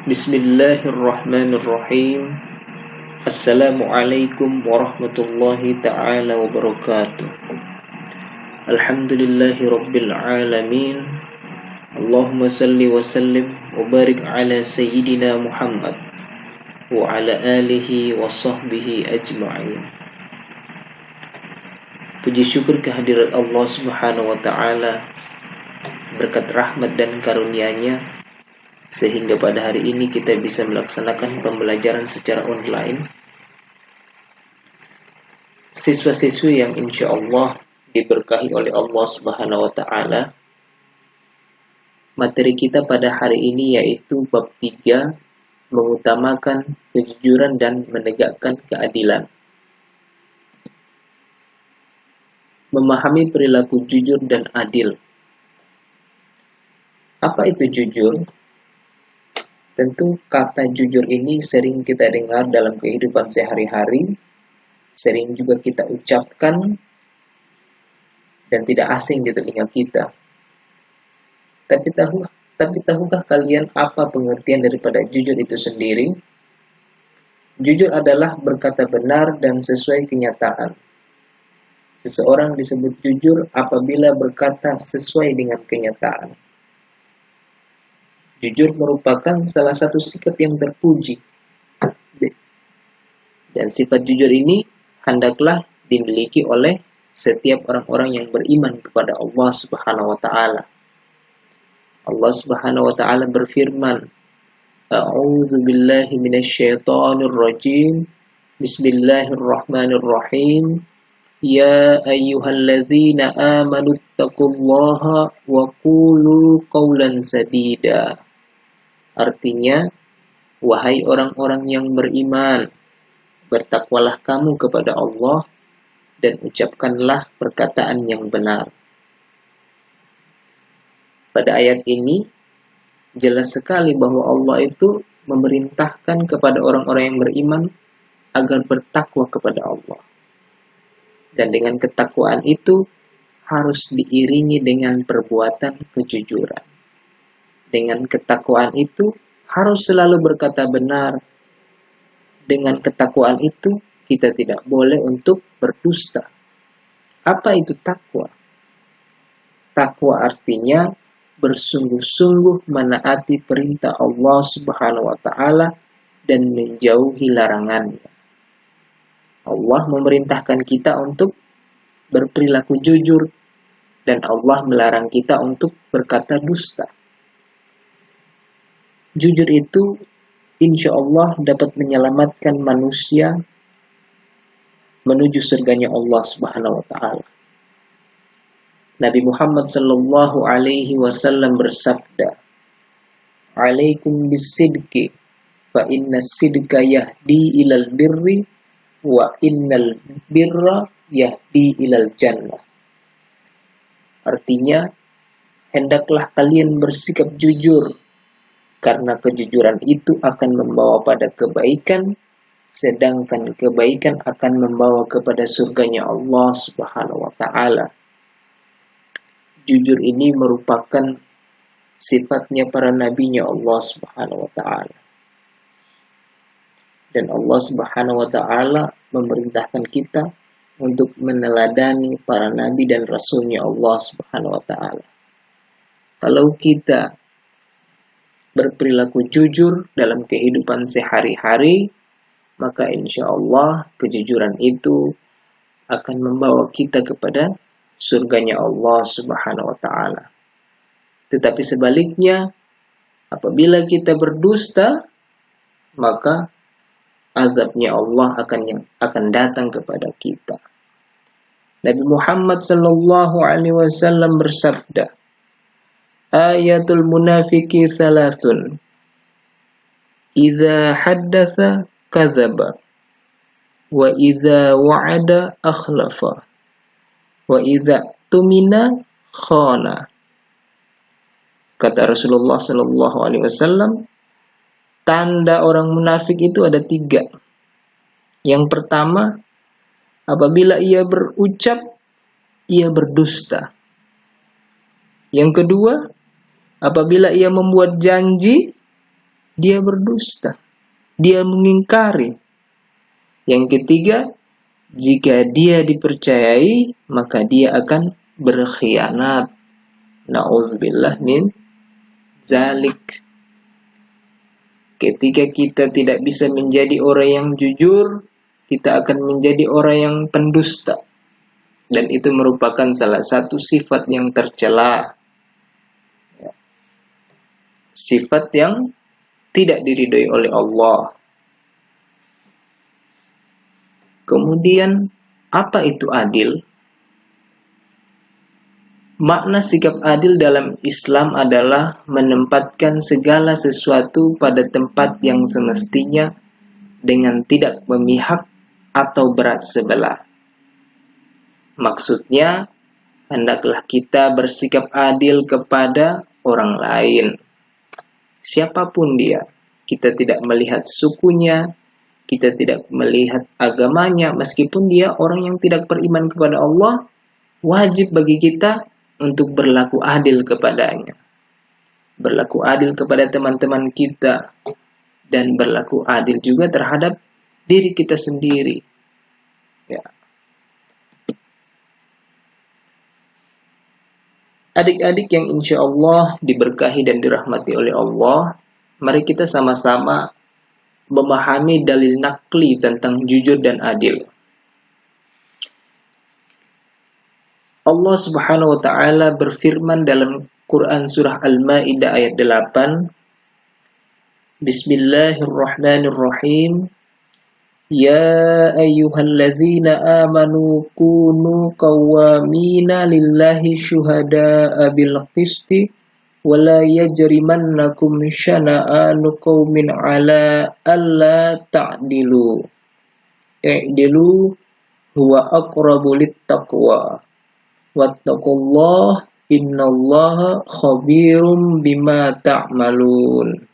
Bismillahirrahmanirrahim. Assalamualaikum warahmatullahi ta'ala wabarakatuh. Alhamdulillahi rabbil alamin. Allahumma salli wa sallim wa barik ala sayyidina Muhammad wa ala alihi wa sahbihi ajma'in. Puji syukur kehadirat Allah subhanahu wa ta'ala, berkat rahmat dan karunia-Nya, sehingga pada hari ini kita bisa melaksanakan pembelajaran secara online. Siswa-siswi yang insya Allah diberkahi oleh Allah Subhanahu wa Ta'ala. Materi kita pada hari ini yaitu bab 3, mengutamakan kejujuran dan menegakkan keadilan. Memahami perilaku jujur dan adil. Apa itu jujur? Tentu kata jujur ini sering kita dengar dalam kehidupan sehari-hari, sering juga kita ucapkan, dan tidak asing di telinga kita. Tapi tahukah kalian apa pengertian daripada jujur itu sendiri? Jujur adalah berkata benar dan sesuai kenyataan. Seseorang disebut jujur apabila berkata sesuai dengan kenyataan. Jujur merupakan salah satu sikap yang terpuji. Dan sifat jujur ini hendaklah dimiliki oleh setiap orang-orang yang beriman kepada Allah Subhanahu wa Ta'ala. Allah Subhanahu wa Ta'ala berfirman, A'udzu billahi minasyaitonir rajim. Bismillahirrahmanirrahim. Ya ayyuhalladzina amanu taqullaha wa qulu qawlan sadida. Artinya, wahai orang-orang yang beriman, bertakwalah kamu kepada Allah dan ucapkanlah perkataan yang benar. Pada ayat ini, jelas sekali bahwa Allah itu memerintahkan kepada orang-orang yang beriman agar bertakwa kepada Allah. Dan dengan ketakwaan itu harus diiringi dengan perbuatan kejujuran. Dengan ketakwaan itu harus selalu berkata benar. Dengan ketakwaan itu kita tidak boleh untuk berdusta. Apa itu takwa? Takwa artinya bersungguh-sungguh menaati perintah Allah Subhanahu wa Ta'ala dan menjauhi larangannya. Allah memerintahkan kita untuk berperilaku jujur dan Allah melarang kita untuk berkata dusta. Jujur itu insya Allah dapat menyelamatkan manusia menuju surganya Allah Subhanahu wa Ta'ala. Nabi Muhammad sallallahu alaihi wasallam bersabda, "Alaikum bisidqi, fa inna sidqa yahdi ilal birri, wa innal birra yahdi ilal jannah." Artinya, hendaklah kalian bersikap jujur, karena kejujuran itu akan membawa pada kebaikan, sedangkan kebaikan akan membawa kepada surganya Allah Subhanahu wa Ta'ala. Jujur ini merupakan sifatnya para nabinya Allah Subhanahu wa Ta'ala. Dan Allah Subhanahu wa Ta'ala memerintahkan kita untuk meneladani para nabi dan rasulnya Allah Subhanahu wa Ta'ala. Kalau kita berperilaku jujur dalam kehidupan sehari-hari, maka insya Allah kejujuran itu akan membawa kita kepada surganya Allah Subhanahu wa Ta'ala. Tetapi sebaliknya, apabila kita berdusta, maka azabnya Allah akan datang kepada kita. Nabi Muhammad sallallahu alaihi wasallam bersabda, Ayatul munafiki thalathun. Idza haddatsa kadzaba, wa idza wa'ada akhlafa, wa idza tumina khana. Kata Rasulullah sallallahu alaihi wasallam, tanda orang munafik itu ada 3. Yang pertama, apabila ia berucap, ia berdusta. Yang kedua, apabila ia membuat janji, dia berdusta, dia mengingkari. Yang ketiga, jika dia dipercayai, maka dia akan berkhianat. Na'udzubillah min zalik. Ketika kita tidak bisa menjadi orang yang jujur, kita akan menjadi orang yang pendusta. Dan itu merupakan salah satu sifat yang tercela. Sifat yang tidak diridhoi oleh Allah. Kemudian, apa itu adil? Makna sikap adil dalam Islam adalah menempatkan segala sesuatu pada tempat yang semestinya dengan tidak memihak atau berat sebelah. Maksudnya, hendaklah kita bersikap adil kepada orang lain. Siapapun dia, kita tidak melihat sukunya, kita tidak melihat agamanya, meskipun dia orang yang tidak beriman kepada Allah, wajib bagi kita untuk berlaku adil kepadanya. Berlaku adil kepada teman-teman kita, dan berlaku adil juga terhadap diri kita sendiri. Ya. Adik-adik yang insya Allah diberkahi dan dirahmati oleh Allah, mari kita sama-sama memahami dalil nakli tentang jujur dan adil. Allah Subhanahu wa taala berfirman dalam Quran surah Al-Maidah ayat 8, Bismillahirrahmanirrahim. Ya ayyuhalladzina amanu kunu qawwamina lillahi syuhada'a bil qisti wa la yajrimannakum syana'anu qaumin ala alla ta'dilu. I'dilu huwa aqrabu littaqwa. Wattaqullah innallaha khabirum bima ta'malun.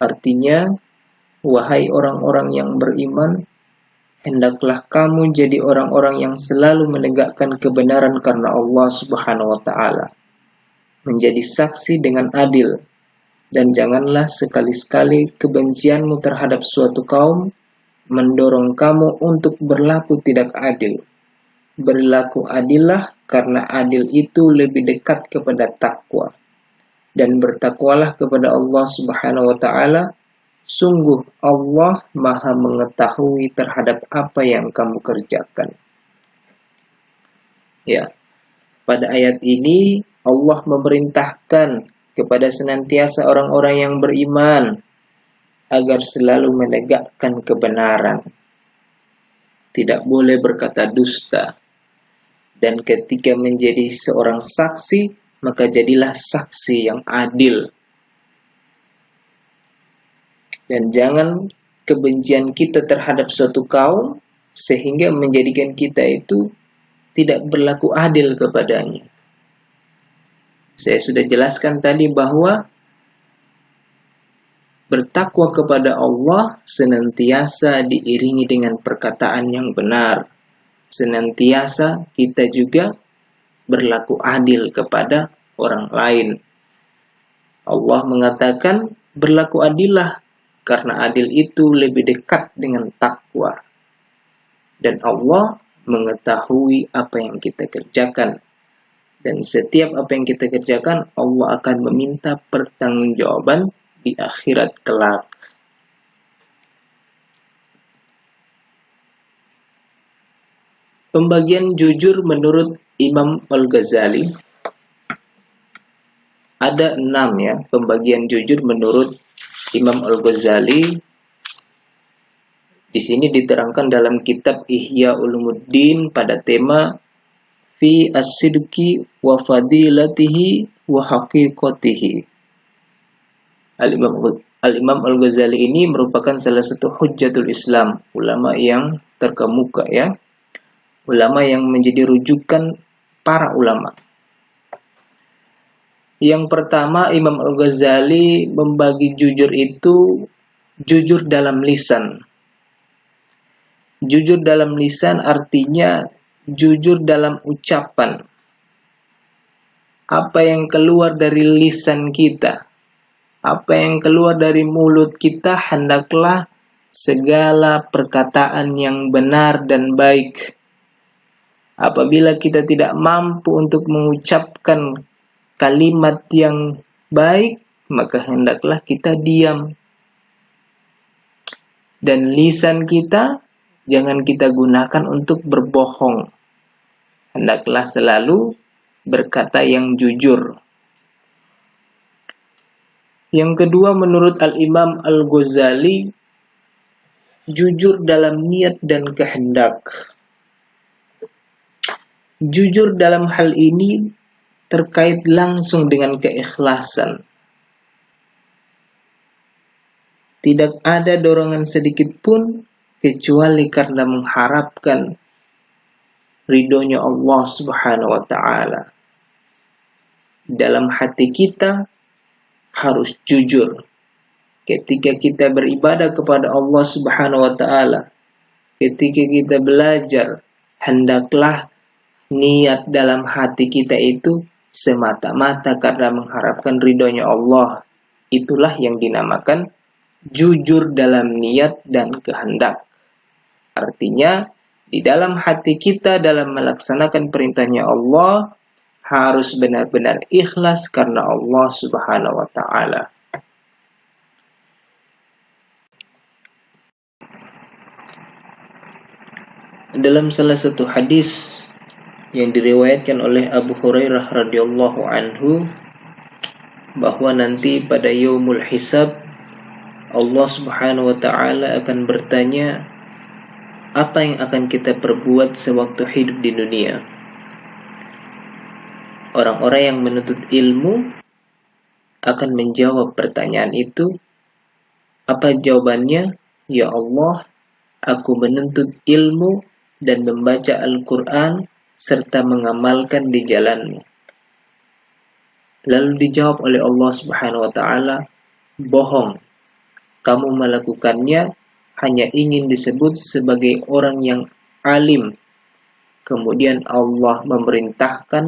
Artinya, wahai orang-orang yang beriman, hendaklah kamu jadi orang-orang yang selalu menegakkan kebenaran karena Allah Subhanahu wa taala. Menjadi saksi dengan adil, dan janganlah sekali-sekali kebencianmu terhadap suatu kaum mendorong kamu untuk berlaku tidak adil. Berlaku adillah karena adil itu lebih dekat kepada takwa. Dan bertakwalah kepada Allah Subhanahu wa taala. Sungguh Allah Maha mengetahui terhadap apa yang kamu kerjakan. Ya. Pada ayat ini Allah memerintahkan kepada senantiasa orang-orang yang beriman agar selalu menegakkan kebenaran. Tidak boleh berkata dusta. Dan ketika menjadi seorang saksi, maka jadilah saksi yang adil. Dan jangan kebencian kita terhadap suatu kaum sehingga menjadikan kita itu tidak berlaku adil kepadanya. Saya sudah jelaskan tadi bahwa bertakwa kepada Allah senantiasa diiringi dengan perkataan yang benar. Senantiasa kita juga berlaku adil kepada orang lain. Allah mengatakan berlaku adillah karena adil itu lebih dekat dengan takwa. Dan Allah mengetahui apa yang kita kerjakan. Dan setiap apa yang kita kerjakan, Allah akan meminta pertanggungjawaban di akhirat kelak. Pembagian jujur menurut Imam Al-Ghazali ada 6 ya, pembagian jujur menurut Imam Al-Ghazali. Di sini diterangkan dalam kitab Ihya Ulumuddin pada tema fi as-sidqi wa fadilatihi wa haqiqatihi. Al-Imam Al-Ghazali ini merupakan salah satu hujjatul Islam, ulama yang terkemuka ya. Ulama yang menjadi rujukan para ulama. Yang pertama, Imam Al-Ghazali membagi jujur itu jujur dalam lisan. Jujur dalam lisan artinya jujur dalam ucapan. Apa yang keluar dari lisan kita, Apa yang keluar dari mulut kita hendaklah segala perkataan yang benar dan baik. Apabila kita tidak mampu untuk mengucapkan kalimat yang baik, maka hendaklah kita diam. Dan lisan kita jangan kita gunakan untuk berbohong. Hendaklah selalu berkata yang jujur. Yang kedua, menurut Al-Imam Al-Ghazali, jujur dalam niat dan kehendak. Jujur dalam hal ini terkait langsung dengan keikhlasan. Tidak ada dorongan sedikit pun kecuali karena mengharapkan ridhonya Allah Subhanahu wa ta'ala. Dalam hati kita harus jujur. Ketika kita beribadah kepada Allah Subhanahu wa ta'ala, ketika kita belajar, hendaklah niat dalam hati kita itu semata-mata karena mengharapkan ridhonya Allah. Itulah yang dinamakan jujur dalam niat dan kehendak. Artinya, di dalam hati kita dalam melaksanakan perintahnya Allah harus benar-benar ikhlas karena Allah Subhanahu wa ta'ala. Dalam salah satu hadis yang diriwayatkan oleh Abu Hurairah radhiyallahu anhu, bahwa nanti pada yaumul hisab Allah Subhanahu wa ta'ala akan bertanya, apa yang akan kita perbuat sewaktu hidup di dunia? Orang-orang yang menuntut ilmu akan menjawab pertanyaan itu. Apa jawabannya? Ya Allah, aku menuntut ilmu dan membaca Al-Quran serta mengamalkan di jalan-Mu. Lalu dijawab oleh Allah Subhanahu wa ta'ala, bohong. Kamu melakukannya hanya ingin disebut sebagai orang yang alim. Kemudian Allah memerintahkan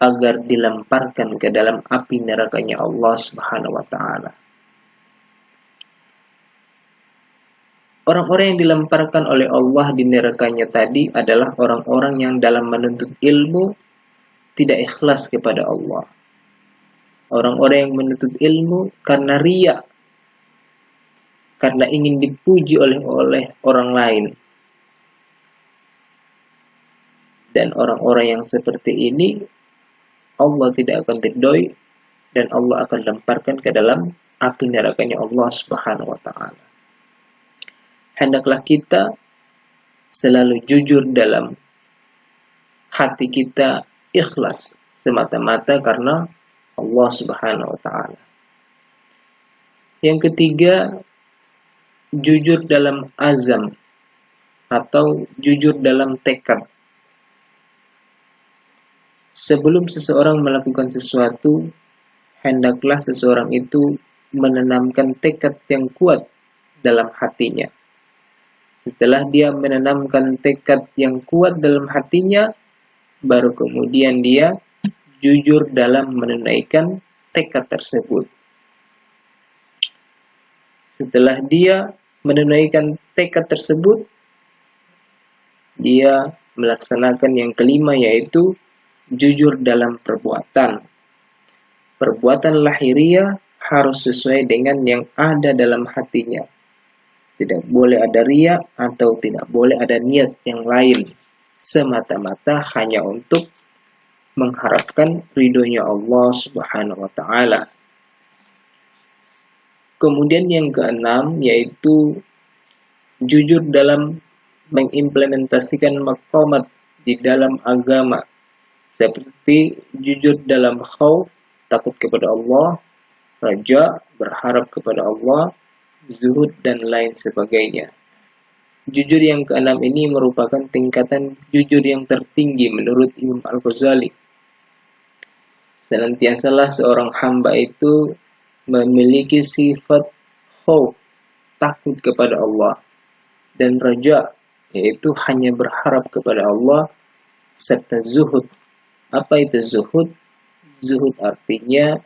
agar dilemparkan ke dalam api nerakanya Allah Subhanahu wa ta'ala. Orang-orang yang dilemparkan oleh Allah di nerakanya tadi adalah orang-orang yang dalam menuntut ilmu tidak ikhlas kepada Allah. Orang-orang yang menuntut ilmu karena riya, karena ingin dipuji oleh orang lain. Dan orang-orang yang seperti ini Allah tidak akan ridhoi dan Allah akan lemparkan ke dalam api nerakanya Allah Subhanahu wa ta'ala. Hendaklah kita selalu jujur dalam hati kita, ikhlas semata-mata karena Allah Subhanahu wa ta'ala. Yang ketiga, jujur dalam azam atau jujur dalam tekad. Sebelum seseorang melakukan sesuatu, hendaklah seseorang itu menanamkan tekad yang kuat dalam hatinya. Setelah dia menanamkan tekad yang kuat dalam hatinya, baru kemudian dia jujur dalam menunaikan tekad tersebut. Setelah dia menunaikan tekad tersebut, dia melaksanakan yang kelima, yaitu jujur dalam perbuatan. Perbuatan lahiriah harus sesuai dengan yang ada dalam hatinya. Tidak boleh ada riya atau tidak boleh ada niat yang lain. Semata-mata hanya untuk mengharapkan ridhonya Allah Subhanahu wa ta'ala. Kemudian yang keenam, yaitu jujur dalam mengimplementasikan maqamat di dalam agama. Seperti jujur dalam khauf, takut kepada Allah, raja, berharap kepada Allah, zuhud dan lain sebagainya. Jujur yang keenam ini merupakan tingkatan jujur yang tertinggi menurut Imam Al-Ghazali. Senantiasalah seorang hamba itu memiliki sifat khauf, takut kepada Allah, dan raja, yaitu hanya berharap kepada Allah, serta zuhud. Apa itu zuhud? Zuhud artinya